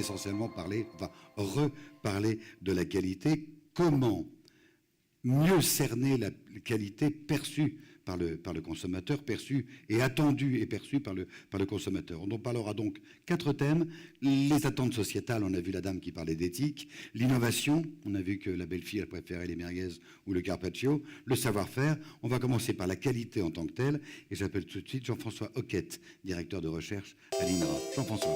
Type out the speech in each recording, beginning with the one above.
essentiellement reparler de la qualité. Comment mieux cerner la qualité perçue par le consommateur, perçue et attendue et perçue par le consommateur. On en parlera donc 4 thèmes. Les attentes sociétales, on a vu la dame qui parlait d'éthique. L'innovation, on a vu que la belle-fille, elle préférait les merguez ou le carpaccio. Le savoir-faire, on va commencer par la qualité en tant que telle. Et j'appelle tout de suite Jean-François Hoquette, directeur de recherche à l'INRA. Jean-François.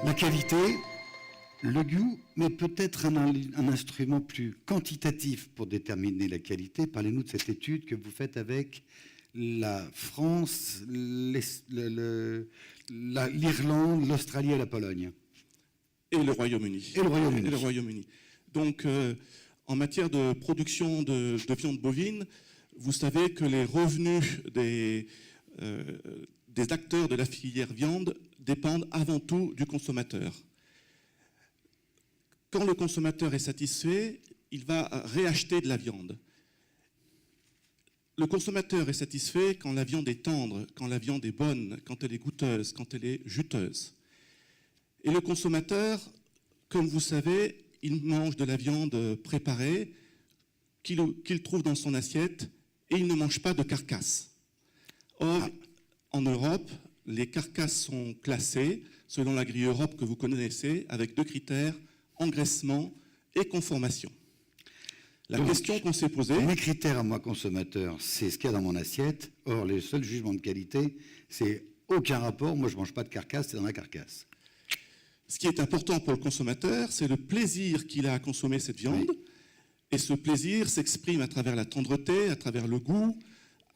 La qualité, le goût, mais peut-être un instrument plus quantitatif pour déterminer la qualité. Parlez-nous de cette étude que vous faites avec la France, l'Irlande, l'Australie et la Pologne. Et le Royaume-Uni. Et le Royaume-Uni. Et le Royaume-Uni. Donc, en matière de production de viande bovine, vous savez que les revenus des acteurs de la filière viande dépendent avant tout du consommateur. Quand le consommateur est satisfait, il va réacheter de la viande. Le consommateur est satisfait quand la viande est tendre, quand la viande est bonne, quand elle est goûteuse, quand elle est juteuse. Et le consommateur, comme vous savez, il mange de la viande préparée qu'il trouve dans son assiette et il ne mange pas de carcasse. Or, en Europe, les carcasses sont classées selon la grille Europe que vous connaissez avec 2 critères, engraissement et conformation. La question qu'on s'est posée... Mes critères à moi, consommateur, c'est ce qu'il y a dans mon assiette. Or, les seuls jugements de qualité, c'est aucun rapport. Moi, je ne mange pas de carcasse, c'est dans la carcasse. Ce qui est important pour le consommateur, c'est le plaisir qu'il a à consommer cette viande. Oui. Et ce plaisir s'exprime à travers la tendreté, à travers le goût,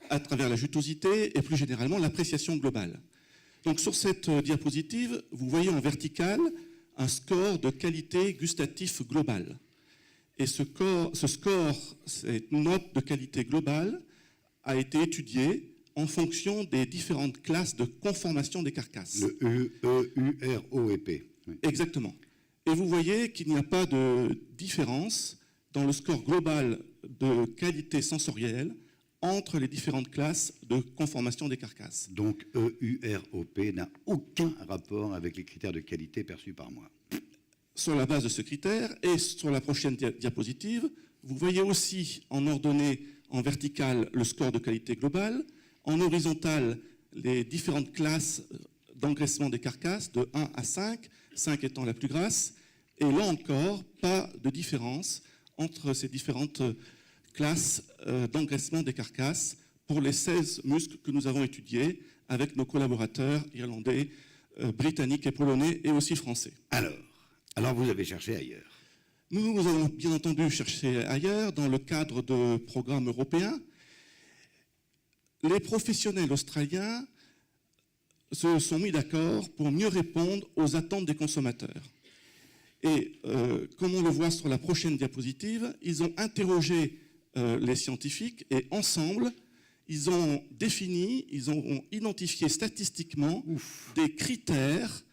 à travers la jutosité et plus généralement l'appréciation globale. Donc sur cette diapositive, vous voyez en vertical un score de qualité gustatif globale. Et ce score, cette note de qualité globale, a été étudiée en fonction des différentes classes de conformation des carcasses. Le E, U, R, O et P. Oui. Exactement. Et vous voyez qu'il n'y a pas de différence dans le score global de qualité sensorielle entre les différentes classes de conformation des carcasses. Donc EUROP n'a aucun rapport avec les critères de qualité perçus par moi. Sur la base de ce critère, et sur la prochaine diapositive, vous voyez aussi en ordonnée, en verticale, le score de qualité globale, en horizontale, les différentes classes d'engraissement des carcasses, de 1 à 5, 5 étant la plus grasse, et là encore, pas de différence entre ces différentes classes d'engraissement des carcasses pour les 16 muscles que nous avons étudiés avec nos collaborateurs irlandais, britanniques et polonais et aussi français. Alors vous avez cherché ailleurs. Nous avons bien entendu cherché ailleurs dans le cadre de programmes européens. Les professionnels australiens se sont mis d'accord pour mieux répondre aux attentes des consommateurs. Et comme on le voit sur la prochaine diapositive, ils ont interrogé les scientifiques et ensemble, ils ont défini, ils ont identifié statistiquement des critères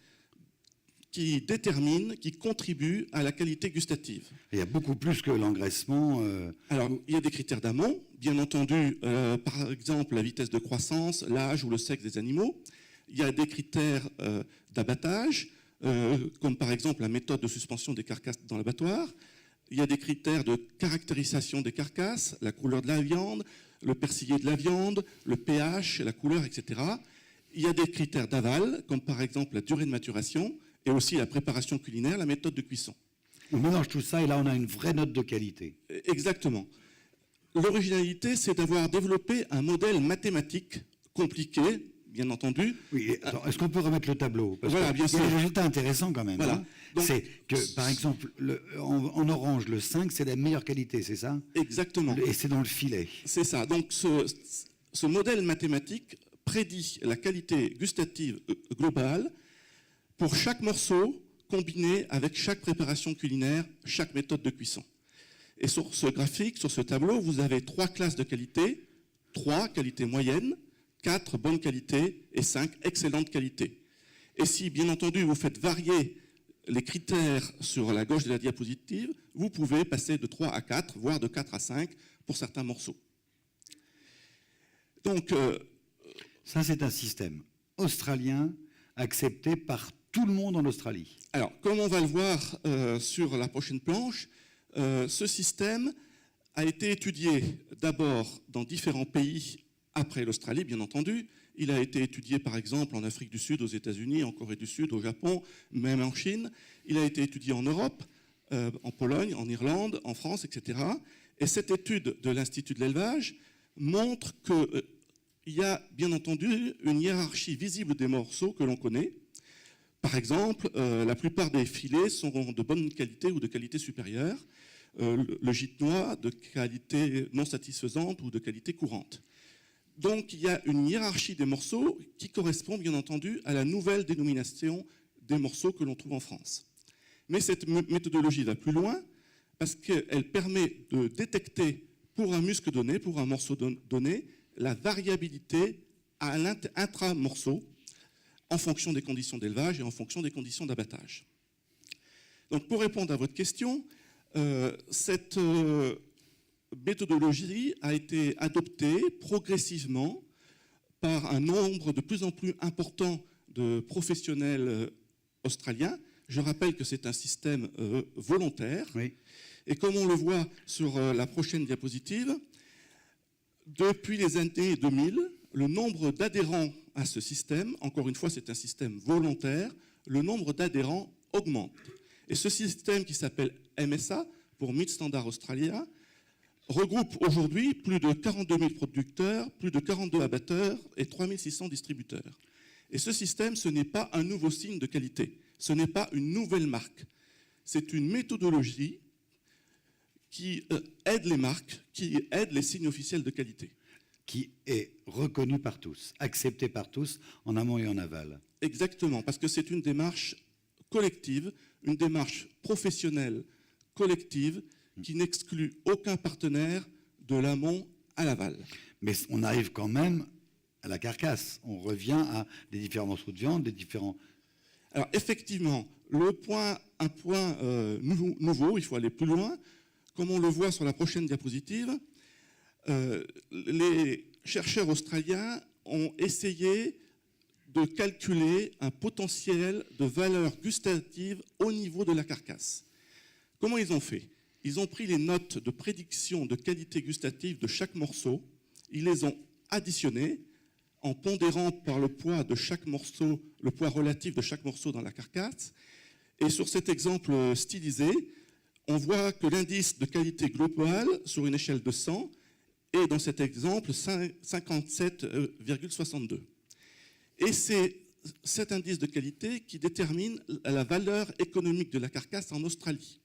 qui déterminent, qui contribuent à la qualité gustative. Il y a beaucoup plus que l'engraissement. Alors, il y a des critères d'amont, bien entendu, par exemple la vitesse de croissance, l'âge ou le sexe des animaux. Il y a des critères d'abattage, comme par exemple la méthode de suspension des carcasses dans l'abattoir. Il y a des critères de caractérisation des carcasses, la couleur de la viande, le persillé de la viande, le pH, la couleur, etc. Il y a des critères d'aval, comme par exemple la durée de maturation, et aussi la préparation culinaire, la méthode de cuisson. On mélange tout ça et là on a une vraie note de qualité. Exactement. L'originalité, c'est d'avoir développé un modèle mathématique compliqué, bien entendu. Oui, attends, est-ce qu'on peut remettre le tableau? Parce voilà, bien sûr. Il y a des résultats intéressants quand même. Voilà. Hein. C'est que, par exemple, en orange, le 5, c'est la meilleure qualité, c'est ça? Exactement. Et c'est dans le filet. C'est ça. Donc, ce modèle mathématique prédit la qualité gustative globale pour chaque morceau combiné avec chaque préparation culinaire, chaque méthode de cuisson. Et sur ce graphique, sur ce tableau, vous avez 3 classes de qualité, 3 qualités moyennes, 4 bonnes qualités et 5 excellentes qualités. Et si, bien entendu, vous faites varier les critères sur la gauche de la diapositive, vous pouvez passer de 3 à 4, voire de 4 à 5 pour certains morceaux. Donc, Ça, c'est un système australien accepté par tout le monde en Australie. alors, comme on va le voir sur la prochaine planche, ce système a été étudié d'abord dans différents pays après l'Australie, bien entendu. Il a été étudié, par exemple, en Afrique du Sud, aux États-Unis, en Corée du Sud, au Japon, même en Chine. Il a été étudié en Europe, en Pologne, en Irlande, en France, etc. Et cette étude de l'Institut de l'élevage montre qu'il y a, bien entendu, une hiérarchie visible des morceaux que l'on connaît. Par exemple, la plupart des filets sont de bonne qualité ou de qualité supérieure. Le gîte noix de qualité non satisfaisante ou de qualité courante. Donc il y a une hiérarchie des morceaux qui correspond bien entendu à la nouvelle dénomination des morceaux que l'on trouve en France. Mais cette méthodologie va plus loin parce qu'elle permet de détecter pour un muscle donné, pour un morceau donné, la variabilité à intra-morceau en fonction des conditions d'élevage et en fonction des conditions d'abattage. Donc pour répondre à votre question, cette méthodologie a été adoptée progressivement par un nombre de plus en plus important de professionnels australiens. Je rappelle que c'est un système volontaire. Oui. Et comme on le voit sur la prochaine diapositive, depuis les années 2000, le nombre d'adhérents à ce système, encore une fois c'est un système volontaire, le nombre d'adhérents augmente. Et ce système qui s'appelle MSA, pour Meat Standard Australia, regroupe aujourd'hui plus de 42 000 producteurs, plus de 42 abatteurs et 3 600 distributeurs. Et ce système, ce n'est pas un nouveau signe de qualité, ce n'est pas une nouvelle marque. C'est une méthodologie qui aide les marques, qui aide les signes officiels de qualité. Qui est reconnu par tous, accepté par tous, en amont et en aval. Exactement, parce que c'est une démarche collective, une démarche professionnelle collective qui n'exclut aucun partenaire de l'amont à l'aval. Mais on arrive quand même à la carcasse. On revient à des différents morceaux de viande, des différents... Alors effectivement, un point nouveau, il faut aller plus loin. Comme on le voit sur la prochaine diapositive, les chercheurs australiens ont essayé de calculer un potentiel de valeur gustative au niveau de la carcasse. Comment ils ont fait? Ils ont pris les notes de prédiction de qualité gustative de chaque morceau, ils les ont additionnées en pondérant par le poids de chaque morceau, le poids relatif de chaque morceau dans la carcasse. Et sur cet exemple stylisé, on voit que l'indice de qualité globale sur une échelle de 100 est dans cet exemple 57,62. Et c'est cet indice de qualité qui détermine la valeur économique de la carcasse en Australie.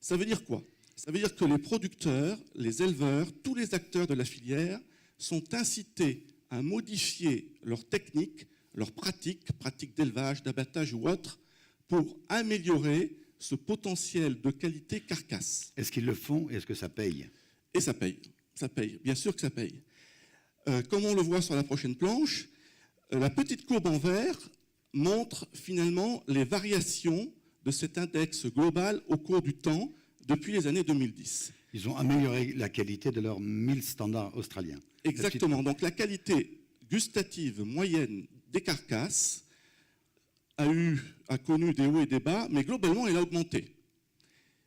Ça veut dire quoi? Ça veut dire que les producteurs, les éleveurs, tous les acteurs de la filière sont incités à modifier leurs techniques, leurs pratiques d'élevage, d'abattage ou autres, pour améliorer ce potentiel de qualité carcasse. Est-ce qu'ils le font et est-ce que ça paye? Et ça paye, bien sûr que ça paye. Comme on le voit sur la prochaine planche, la petite courbe en vert montre finalement les variations de cet index global au cours du temps depuis les années 2010. Ils ont amélioré la qualité de leur mille standards australiens. Exactement. Donc la qualité gustative moyenne des carcasses a connu des hauts et des bas, mais globalement elle a augmenté.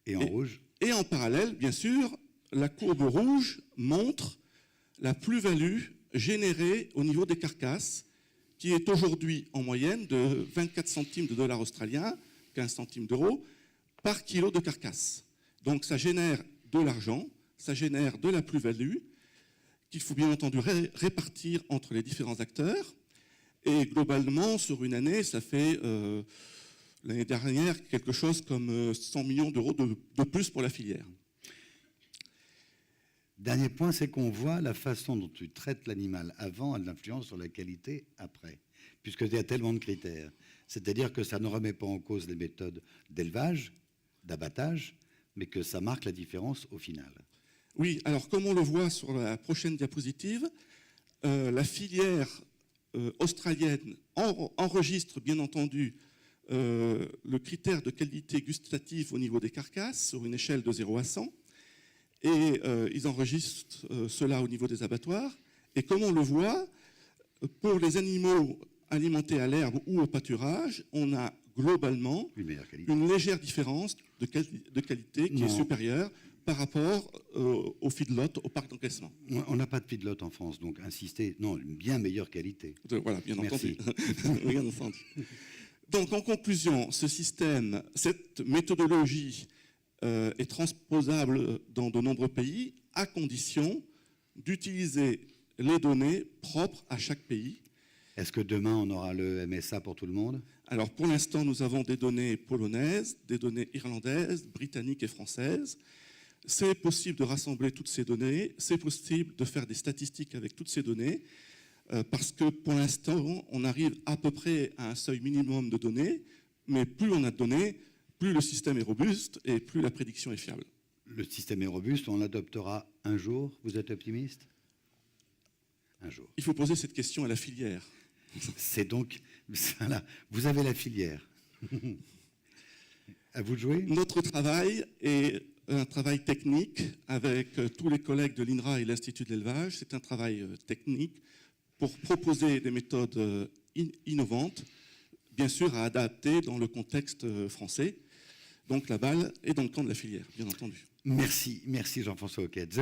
Et en rouge? Et en parallèle, bien sûr, la courbe rouge montre la plus-value générée au niveau des carcasses, qui est aujourd'hui en moyenne de 24 centimes de dollars australiens, 15 centimes d'euros, par kilo de carcasse. Donc ça génère de l'argent, ça génère de la plus-value, qu'il faut bien entendu répartir entre les différents acteurs. Et globalement, sur une année, ça fait l'année dernière quelque chose comme 100 millions d'euros de plus pour la filière. Dernier point, c'est qu'on voit la façon dont tu traites l'animal avant a de l'influence sur la qualité après, puisqu'il y a tellement de critères. C'est-à-dire que ça ne remet pas en cause les méthodes d'élevage, d'abattage, mais que ça marque la différence au final. Oui, alors comme on le voit sur la prochaine diapositive, la filière australienne enregistre bien entendu le critère de qualité gustative au niveau des carcasses sur une échelle de 0 à 100, et ils enregistrent cela au niveau des abattoirs, Et comme on le voit, pour les animaux alimentés à l'herbe ou au pâturage, on a globalement Une meilleure qualité. une légère différence de qualité qui est supérieure par rapport au feedlot, au parc d'encaissement. On n'a pas de feedlot en France, donc insister, non, une bien meilleure qualité. Voilà, bien Merci. entendu. Bien entendu. Donc, en conclusion, ce système, cette méthodologie est transposable dans de nombreux pays à condition d'utiliser les données propres à chaque pays. Est-ce que demain, on aura le MSA pour tout le monde? Alors, pour l'instant, nous avons des données polonaises, des données irlandaises, britanniques et françaises. C'est possible de rassembler toutes ces données, c'est possible de faire des statistiques avec toutes ces données, parce que pour l'instant, on arrive à peu près à un seuil minimum de données, mais plus on a de données, plus le système est robuste et plus la prédiction est fiable. Le système est robuste, on l'adoptera un jour, vous êtes optimiste? Un jour. Il faut poser cette question à la filière. C'est donc, voilà, vous avez la filière. À vous de jouer? Notre travail est un travail technique avec tous les collègues de l'INRA et l'Institut de l'élevage. C'est un travail technique pour proposer des méthodes innovantes, bien sûr à adapter dans le contexte français. Donc la balle est dans le camp de la filière, bien entendu. Merci, merci Jean-François Hoquette.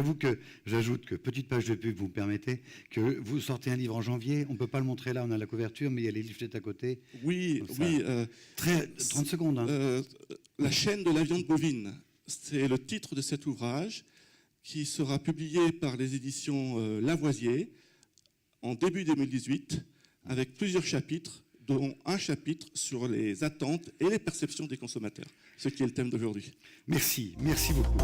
J'ajoute que, petite page de pub, vous me permettez, que vous sortez un livre en janvier. On ne peut pas le montrer là, on a la couverture, mais il y a les livres juste à côté. Oui, ça, oui. 30 secondes. Hein. La chaîne de la viande bovine, c'est le titre de cet ouvrage qui sera publié par les éditions Lavoisier en début 2018 avec plusieurs chapitres, dont un chapitre sur les attentes et les perceptions des consommateurs, ce qui est le thème d'aujourd'hui. Merci, merci beaucoup.